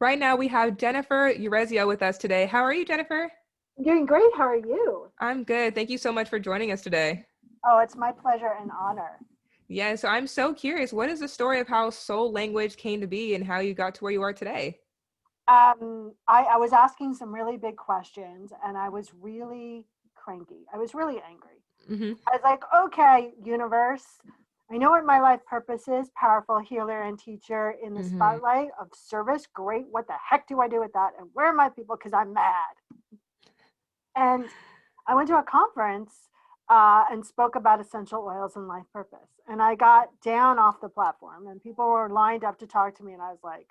Right now we have Jennifer Urezzio with us today. How are you, Jennifer? I'm doing great. How are you? I'm good. Thank you so much for joining us today. Oh, it's my pleasure and honor. Yeah, so I'm so curious. What is the story of how soul language came to be and how you got to where you are today? I was asking some really big questions and I was really cranky. I was really angry. Mm-hmm. I was like, okay, universe, I know what my life purpose is, powerful healer and teacher in the Mm-hmm. spotlight of service. Great. What the heck do I do with that? And where are my people? Because I'm mad. And I went to a conference and spoke about essential oils and life purpose. And I got down off the platform and people were lined up to talk to me. And I was like,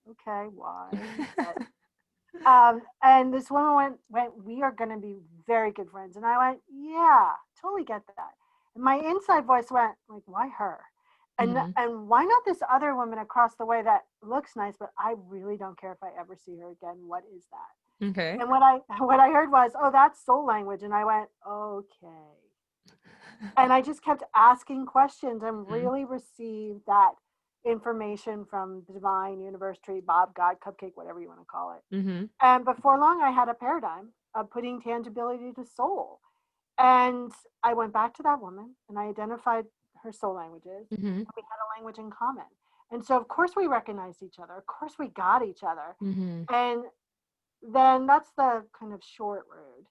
okay, why? And this woman went, we are going to be very good friends. And I went, yeah, totally get that. And my inside voice went like, why her? Mm-hmm. And why not this other woman across the way that looks nice, but I really don't care if I ever see her again. What is that? Okay. And what I heard was, oh, that's soul language. And I went, okay. And I just kept asking questions and Mm-hmm. really received that information from the divine universe, tree, Bob, God, cupcake, whatever you want to call it. Mm-hmm. And before long, I had a paradigm of putting tangibility to soul. And I went back to that woman and I identified her soul languages. Mm-hmm. We had a language in common. And so, of course, we recognized each other. Of course, we got each other. Mm-hmm. And then that's the kind of short road.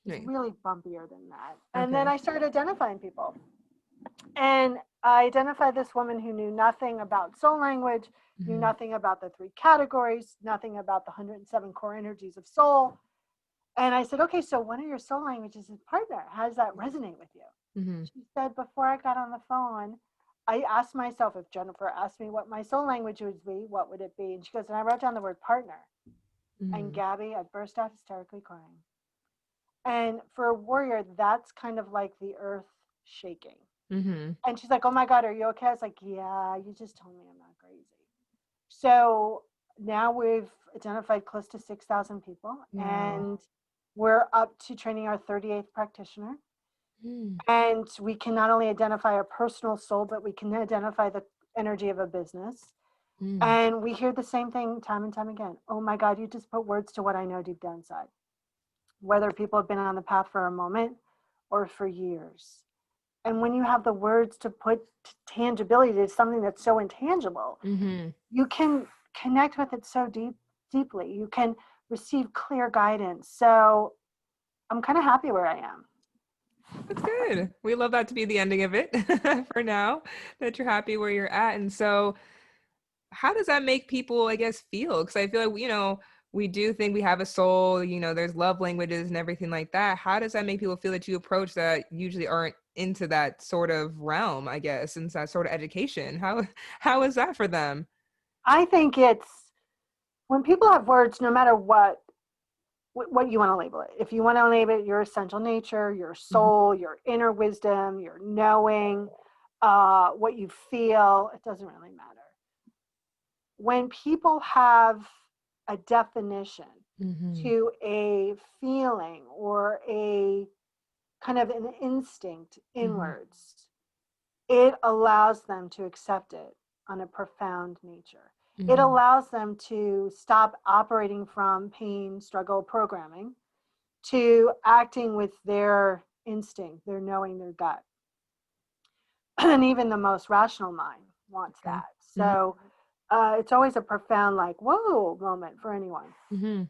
It's Right. really bumpier than that. And then Okay. I started identifying people. And I identified this woman who knew nothing about soul language, knew Mm-hmm. nothing about the three categories, nothing about the 107 core energies of soul. And I said, okay, so one of your soul languages is partner. How does that resonate with you? Mm-hmm. She said, before I got on the phone, I asked myself, if Jennifer asked me what my soul language would be, what would it be? And she goes, and I wrote down the word partner. And Mm-hmm. Gabby, I burst out hysterically crying. And for a warrior, that's kind of like the earth shaking. Mm-hmm. And she's like, oh my God, are you okay? I was like, yeah, you just told me I'm not crazy. So now we've identified close to 6,000 people Wow. and we're up to training our 38th practitioner. Mm-hmm. And we can not only identify our personal soul, but we can identify the energy of a business. And we hear the same thing time and time again. Oh my God, you just put words to what I know deep down inside. Whether people have been on the path for a moment or for years. And when you have the words to put tangibility to something that's so intangible, Mm-hmm. you can connect with it so deeply. You can receive clear guidance. So I'm kind of happy where I am. That's good. We love that to be the ending of it for now, that you're happy where you're at. And so, how does that make people, I guess, feel? Because I feel like, we do think we have a soul, there's love languages and everything like that. How does that make people feel that you approach that usually aren't into that sort of realm, I guess, into that sort of education? How is that for them? I think it's when people have words, no matter what you want to label it. If you want to label it your essential nature, your Hmm. soul, your inner wisdom, your knowing, what you feel, it doesn't really matter. When people have a definition Hmm. to a feeling or a kind of an instinct Hmm. inwards, it allows them to accept it on a profound nature. It Hmm. allows them to stop operating from pain, struggle, programming to acting with their instinct, their knowing, their gut. And even the most rational mind wants Okay. that. Hmm. So it's always a profound, like, whoa moment for anyone. Hmm.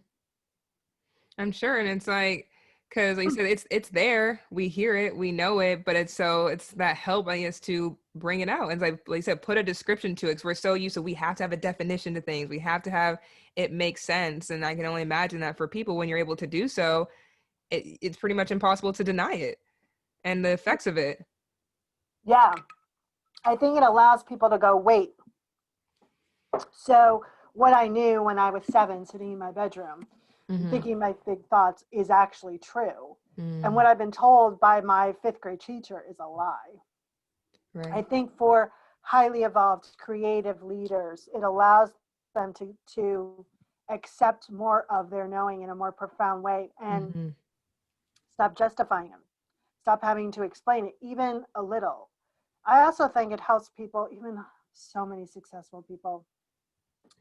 I'm sure. And it's like, because like you said, it's there. We hear it, we know it, but it's that help, I guess, to bring it out. And like you said, put a description to it. Because we're so used to we have to have a definition to things. We have to have it make sense. And I can only imagine that for people when you're able to do so, it's pretty much impossible to deny it and the effects of it. Yeah, I think it allows people to go, wait. So what I knew when I was 7, sitting in my bedroom and Mm-hmm. thinking my big thoughts is actually true. And Mm, what I've been told by my 5th grade teacher is a lie. I right. think for highly evolved creative leaders, it allows them to accept more of their knowing in a more profound way and Mm-hmm. stop justifying them, stop having to explain it even a little. I also think it helps people, even so many successful people,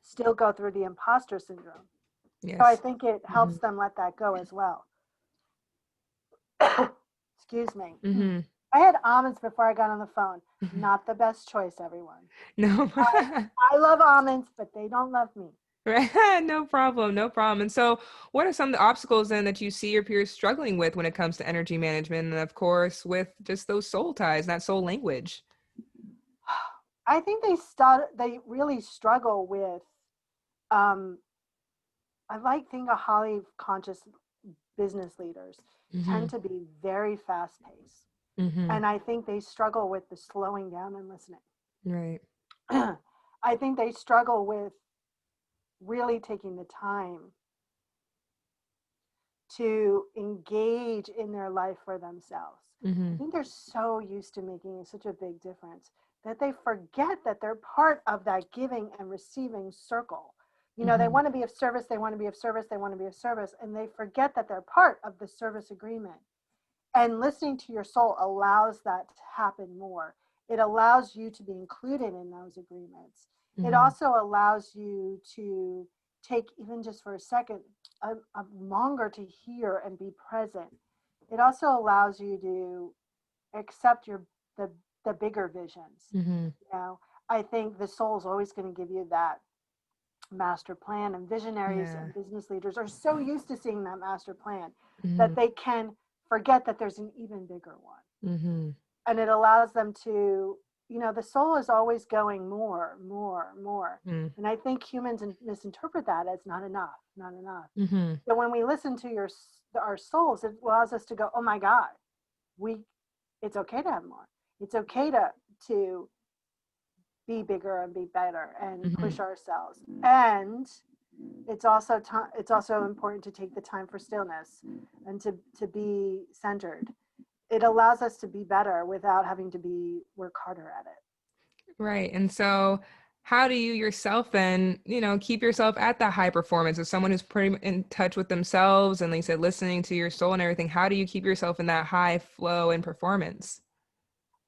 still go through the imposter syndrome. So I Yes. think it Mm-hmm. helps them let that go as well. Excuse me. Mm-hmm. I had almonds before I got on the phone. Not the best choice, everyone. No. I love almonds, but they don't love me. Right. No problem. No problem. And so, what are some of the obstacles then that you see your peers struggling with when it comes to energy management? And of course, with just those soul ties, that soul language. I think they really struggle with um, I like think of highly conscious business leaders Mm-hmm. tend to be very fast paced. Mm-hmm. And I think they struggle with the slowing down and listening. Right. I think they struggle with really taking the time to engage in their life for themselves. I Mm-hmm. think they're so used to making such a big difference that they forget that they're part of that giving and receiving circle. You know, they Mm-hmm. want to be of service, they want to be of service, they want to be of service, and they forget that they're part of the service agreement. And listening to your soul allows that to happen more. It allows you to be included in those agreements. It Mm-hmm. also allows you to take, even just for a second, a longer to hear and be present. It also allows you to accept the the bigger visions. Mm-hmm. You know, I think the soul is always going to give you that master plan, and visionaries Yeah. and business leaders are so used to seeing that master plan Mm-hmm. that they can forget that there's an even bigger one. Mm-hmm. And it allows them to, you know, the soul is always going more, more, more. And I think humans misinterpret that as not enough, not enough. Mm-hmm. So when we listen to our souls, it allows us to go, oh my God, we it's okay to have more. It's okay to be bigger and be better and Mm-hmm. push ourselves. And it's also important to take the time for stillness and to be centered. It allows us to be better without having to work harder at it. Right. And so, how do you yourself then, keep yourself at that high performance as someone who's pretty in touch with themselves and, like you said, listening to your soul and everything? How do you keep yourself in that high flow and performance?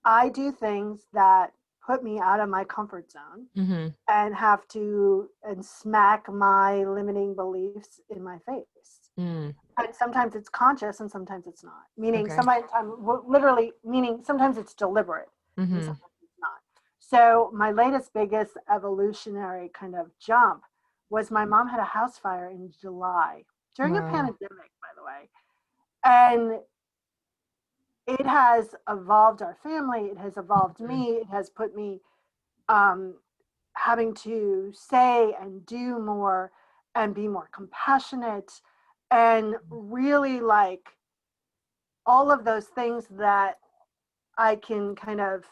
I do things that put me out of my comfort zone Mm-hmm. and have to and smack my limiting beliefs in my face. Mm. And sometimes it's conscious and sometimes it's not. Meaning Okay. sometimes literally meaning sometimes it's deliberate and Mm-hmm. sometimes it's not. So my latest biggest evolutionary kind of jump was my mom had a house fire in July during a Wow. pandemic, by the way. And it has evolved our family, it has evolved Mm. me, it has put me um, having to say and do more and be more compassionate and really like all of those things that I can kind of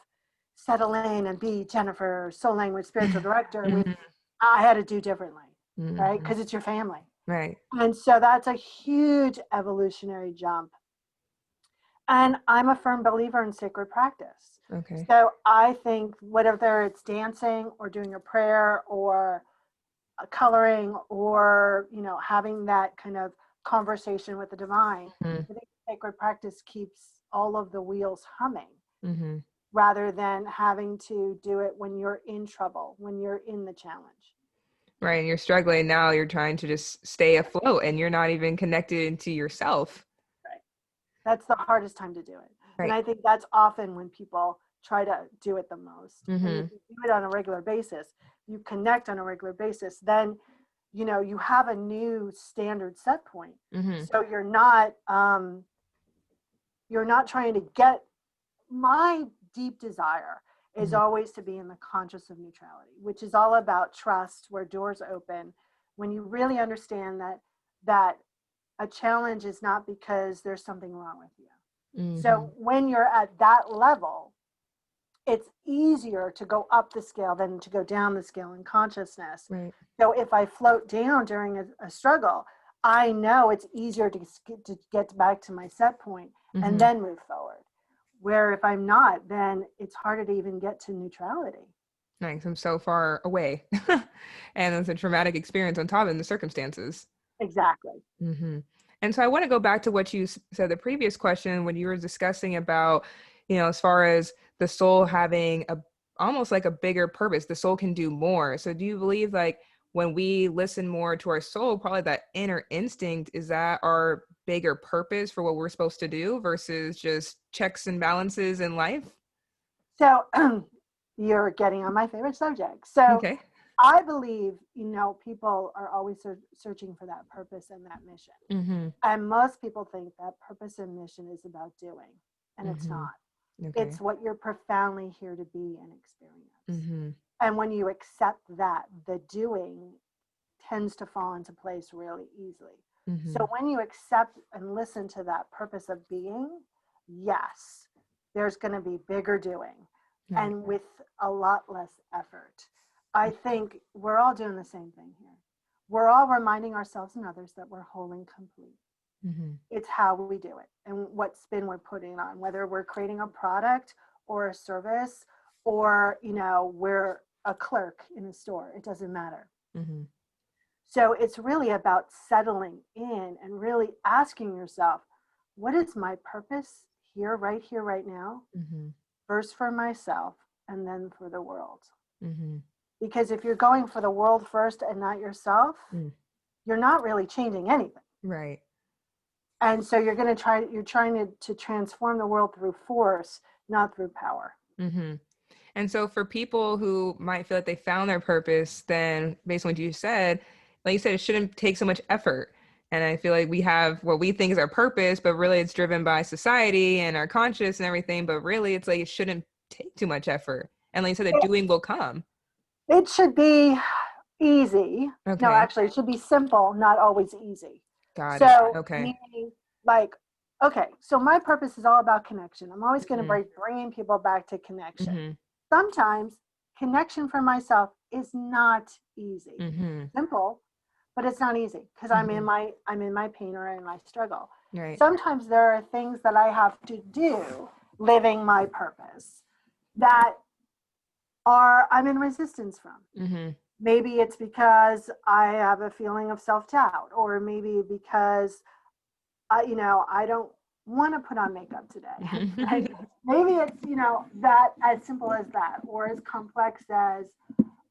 settle in and be Jennifer, soul language spiritual director with, Mm-hmm. I had to do differently, right? Mm-hmm. Because it's your family. Right. And so that's a huge evolutionary jump. And I'm a firm believer in sacred practice. Okay. So I think whether it's dancing or doing a prayer or coloring or, you know, having that kind of conversation with the divine, Mm-hmm. I think sacred practice keeps all of the wheels humming Mm-hmm. rather than having to do it when you're in trouble, when you're in the challenge. Right. And you're struggling now. You're trying to just stay afloat and you're not even connected to yourself. Right. That's the hardest time to do it. And Right. I think that's often when people try to do it the most. And if Mm-hmm. you do it on a regular basis, you connect on a regular basis, then you know you have a new standard set point. Mm-hmm. So you're not trying to get my deep desire is Mm-hmm. always to be in the conscious of neutrality, which is all about trust, where doors open when you really understand that a challenge is not because there's something wrong with you. Mm-hmm. So when you're at that level, it's easier to go up the scale than to go down the scale in consciousness. Right. So if I float down during a struggle, I know it's easier to get back to my set point and Mm-hmm. then move forward. Where if I'm not, then it's harder to even get to neutrality. Nice. I'm so far away. And it's a traumatic experience on top of the circumstances. Exactly. Hmm. And so I want to go back to what you said the previous question when you were discussing about, as far as the soul having a almost like a bigger purpose, the soul can do more. So do you believe like when we listen more to our soul, probably that inner instinct, is that our bigger purpose for what we're supposed to do versus just checks and balances in life? So you're getting on my favorite subject. So Okay. I believe, people are always searching for that purpose and that mission. Mm-hmm. And most people think that purpose and mission is about doing, and it's Mm-hmm. not. Okay. It's what you're profoundly here to be and experience. Mm-hmm. And when you accept that, the doing tends to fall into place really easily. Mm-hmm. So when you accept and listen to that purpose of being, yes, there's going to be bigger doing Right. and with a lot less effort. I think we're all doing the same thing here. We're all reminding ourselves and others that we're whole and complete. Mm-hmm. It's how we do it and what spin we're putting on, whether we're creating a product or a service or, we're a clerk in a store. It doesn't matter. Mm-hmm. So it's really about settling in and really asking yourself, what is my purpose here, right now? Mm-hmm. First for myself and then for the world. Mm-hmm. Because if you're going for the world first and not yourself, you're not really changing anything. Right. And so you're trying to transform the world through force, not through power. Mm-hmm. And so for people who might feel like they found their purpose, then based on what you said, like you said, it shouldn't take so much effort. And I feel like we have what we think is our purpose, but really it's driven by society and our conscious and everything. But really it's like it shouldn't take too much effort. And like you said, the doing will come. It should be easy. No, Okay. actually, it should be simple, not always easy. Got it. So, Okay. meaning like, okay, so my purpose is all about connection. I'm always going to be bringing people back to connection. Mm-hmm. Sometimes connection for myself is not easy. Mm-hmm. Simple, but it's not easy because I'm in my pain or in my struggle. Right. Sometimes there are things that I have to do living my purpose that I'm in resistance from. Mm-hmm. Maybe it's because I have a feeling of self-doubt, or maybe because I don't want to put on makeup today. Right? Maybe it's, that as simple as that, or as complex as,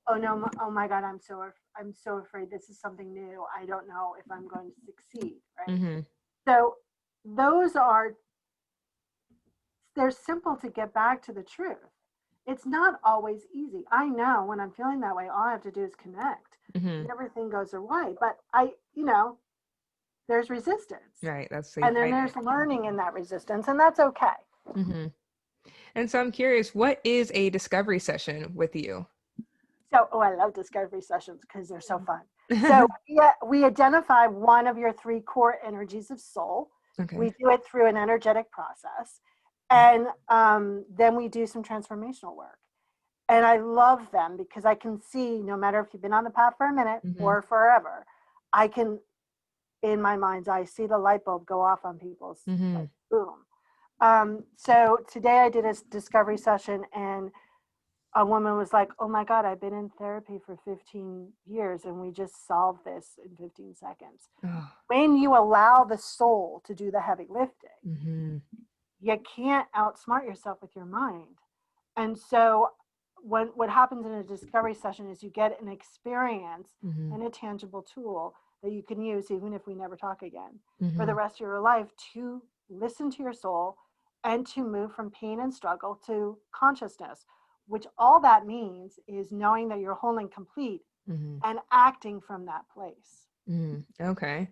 oh no, oh my God, I'm so afraid this is something new. I don't know if I'm going to succeed. Right. Mm-hmm. So they're simple to get back to the truth. It's not always easy. I know when I'm feeling that way, all I have to do is connect. Mm-hmm. Everything goes away. But there's resistance. Right. That's the And then there's learning in that resistance, and that's okay. Mm-hmm. And so I'm curious, what is a discovery session with you? So, I love discovery sessions because they're so fun. So we identify one of your 3 core energies of soul. Okay. We do it through an energetic process. And then we do some transformational work. And I love them because I can see, no matter if you've been on the path for a minute or forever, I can, in my mind's eye, see the light bulb go off on people's, like, boom. So today I did a discovery session, and a woman was like, oh my God, I've been in therapy for 15 years and we just solved this in 15 seconds. Oh. When you allow the soul to do the heavy lifting, you can't outsmart yourself with your mind. And so what happens in a discovery session is you get an experience and a tangible tool that you can use, even if we never talk again, for the rest of your life, to listen to your soul and to move from pain and struggle to consciousness, which all that means is knowing that you're whole and complete and acting from that place. Okay.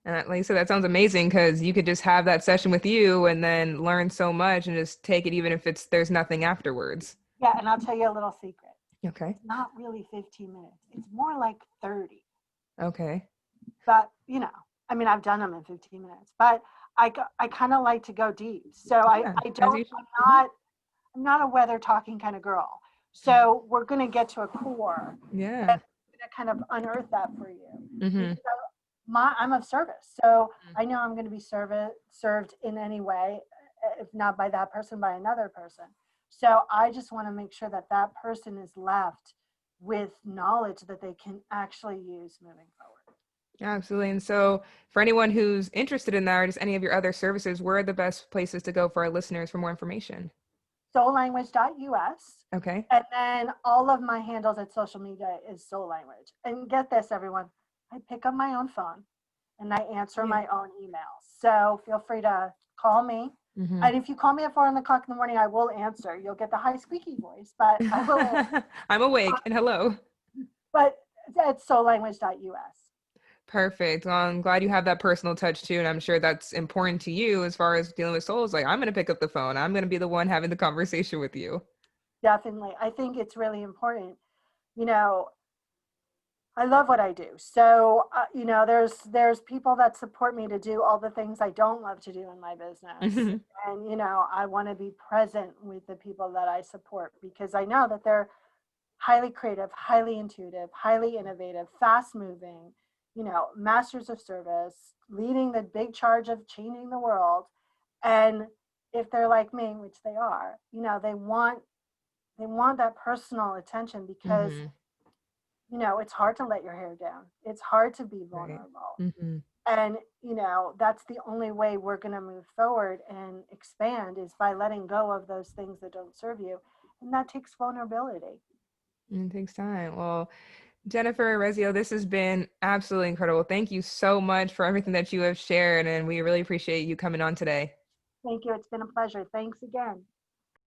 And like you said, that sounds amazing because you could just have that session with you and then learn so much and just take it even if there's nothing afterwards. Yeah, and I'll tell you a little secret. Okay. It's not really 15 minutes. It's more like 30. Okay. But, I've done them in 15 minutes, but I kind of like to go deep. So Yeah, I'm not a weather talking kind of girl. So we're going to get to a core. Yeah. And I'm going to kind of unearth that for you. I'm of service. So I know I'm going to be served in any way, if not by that person, by another person. So I just want to make sure that that person is left with knowledge that they can actually use moving forward. Absolutely. And so for anyone who's interested in that or just any of your other services, where are the best places to go for our listeners for more information? soullanguage.us. Okay. And then all of my handles at social media is Soul Language. And get this, everyone, I pick up my own phone and I answer Yeah. my own emails. So feel free to call me. Mm-hmm. And if you call me at 4 o'clock in the morning, I will answer. You'll get the high squeaky voice, but I will answer. I'm awake and hello. But it's soullanguage.us. Perfect. Well, I'm glad you have that personal touch too. And I'm sure that's important to you as far as dealing with souls. Like, I'm going to pick up the phone. I'm going to be the one having the conversation with you. Definitely. I think it's really important. You know, I love what I do. So, there's people that support me to do all the things I don't love to do in my business. And, I want to be present with the people that I support because I know that they're highly creative, highly intuitive, highly innovative, fast moving, masters of service, leading the big charge of changing the world. And if they're like me, which they are, they want that personal attention because Mm-hmm. it's hard to let your hair down. It's hard to be Right. vulnerable. Mm-hmm. And, that's the only way we're going to move forward and expand is by letting go of those things that don't serve you. And that takes vulnerability. It takes time. Well, Jennifer Urezzio, this has been absolutely incredible. Thank you so much for everything that you have shared. And we really appreciate you coming on today. Thank you. It's been a pleasure. Thanks again.